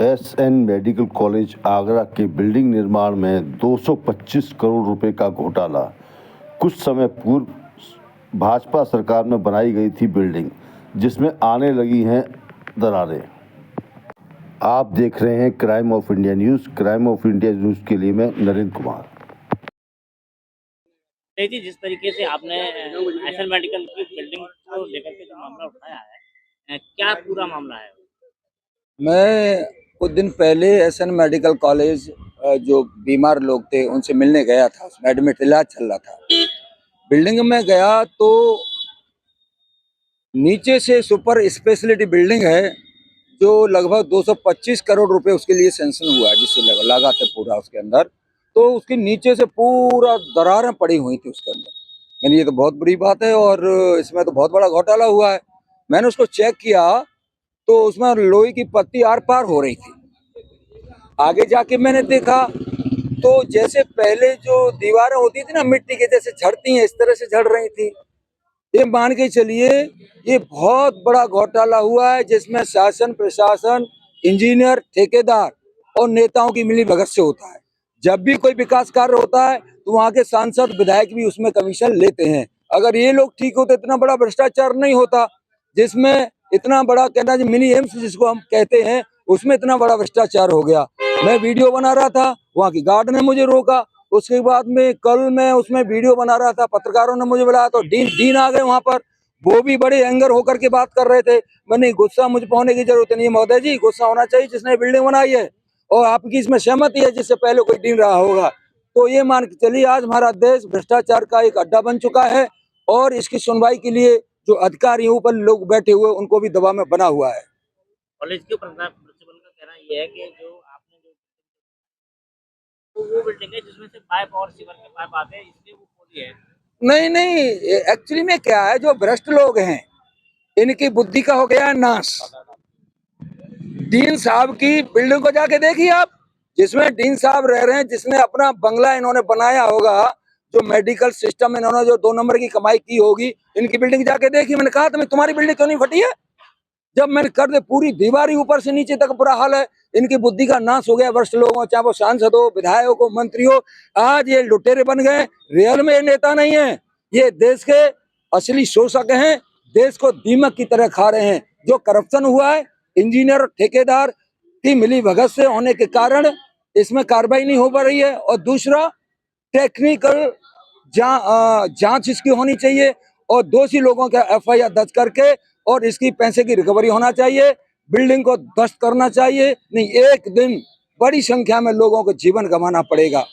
SN medical college Agra के building निर्माण में 225 करोड़ रुपए का घोटाला। कुछ समय पूर्व भाजपा सरकार में बनाई गई थी बिल्डिंग, जिसमें आने लगी हैं दरारें। आप देख रहे हैं crime of India news. Crime of India news के लिए मैं नरेंद्र कुमार। जी, जिस तरीके से आपने एसएन मेडिकल की बिल्डिंग को लेकर के जो मामला उठाया है, क्या पूरा मामला है? मैं कुछ दिन पहले एसएन मेडिकल कॉलेज जो बीमार लोग थे उनसे मिलने गया था। उसमें एडमिट इलाज चल रहा था। बिल्डिंग में गया तो नीचे से सुपर स्पेशलिटी बिल्डिंग है जो लगभग 225 करोड़ रुपए उसके लिए सैंक्शन हुआ है, जिससे लागत है पूरा उसके अंदर। तो उसके नीचे से पूरा दरारें पड़ी हुई थी उसके अंदर। मैंने ये तो बहुत बड़ी बात है और इसमें तो बहुत बड़ा घोटाला हुआ है। मैंने उसको चेक किया तो उसमें लोहे की पत्ती आर पार हो रही थी। आगे जाके मैंने देखा तो जैसे पहले जो दीवारें होती थी ना मिट्टी के जैसे झड़ती हैं, इस तरह से झड़ रही थी। ये मान के चलिए ये बहुत बड़ा घोटाला हुआ है, जिसमें शासन प्रशासन, इंजीनियर, ठेकेदार और नेताओं की मिली भगत से होता है। जब भी कोई विकास कार्य होता है तो वहाँ के सांसद विधायक भी उसमें कमीशन लेते हैं। अगर ये लोग ठीक होते इतना बड़ा भ्रष्टाचार नहीं होता, जिसमें इतना बड़ा कहना मिनी एम्स जिसको हम कहते हैं उसमें इतना बड़ा भ्रष्टाचार हो गया। मैं वीडियो बना रहा था, वहाँ की गार्ड ने मुझे रोका। उसके बाद में कल मैं उसमें वीडियो बना रहा था, पत्रकारों ने मुझे बुलाया तो डीन आ गए वहां पर। वो भी बड़े एंगर होकर के बात कर रहे थे। मैंने गुस्सा मुझ पर होने की जरूरत नहीं है महोदय जी, गुस्सा होना चाहिए जिसने बिल्डिंग बनाई है और आपकी इसमें सहमति है जिससे पहले कोई डीन रहा होगा। तो ये मान के चलिए आज हमारा देश भ्रष्टाचार का एक अड्डा बन चुका है और इसकी सुनवाई के लिए जो अधिकारी ऊपर लोग बैठे हुए उनको भी दबाव में बना हुआ है। कॉलेज के प्रिंसिपल का कहना ये है कि जो आपने वो बिल्डिंग है जिसमें से पाइप और सीवर के पाइप आते हैं, इसलिए वो खोली है। नहीं, एक्चुअली में क्या है, जो भ्रष्ट लोग हैं इनकी बुद्धि का हो गया नाश। डीन साहब की बिल्डिंग को जाके देखिए आप, जिसमें डीन साहब रह रहे हैं, जिसने अपना बंगला इन्होंने बनाया होगा, जो मेडिकल सिस्टम इन्होंने जो 2 नंबर की कमाई की होगी, इनकी बिल्डिंग जाके देखिए। मैंने कहा तुम्हारी बिल्डिंग क्यों नहीं फटी है? जब मैंने कर दे पूरी दीवार ऊपर से नीचे तक बुरा हाल है। इनकी बुद्धि का नाश हो गया। वर्ष लोग हो, चाहे वो सांसद हो, विधायक हो, मंत्री हो, आज ये लुटेरे बन गए। रियल में ये नेता नहीं है, ये देश के असली शोषक हैं। देश को दीमक की तरह खा रहे हैं। जो करप्शन हुआ है इंजीनियर और ठेकेदार की मिली भगत से होने के कारण इसमें कार्रवाई नहीं हो पा रही है। और दूसरा टेक्निकल जांच इसकी होनी चाहिए और दोषी लोगों का एफआईआर दर्ज करके और इसकी पैसे की रिकवरी होना चाहिए। बिल्डिंग को ध्वस्त करना चाहिए, नहीं एक दिन बड़ी संख्या में लोगों को जीवन गंवाना पड़ेगा।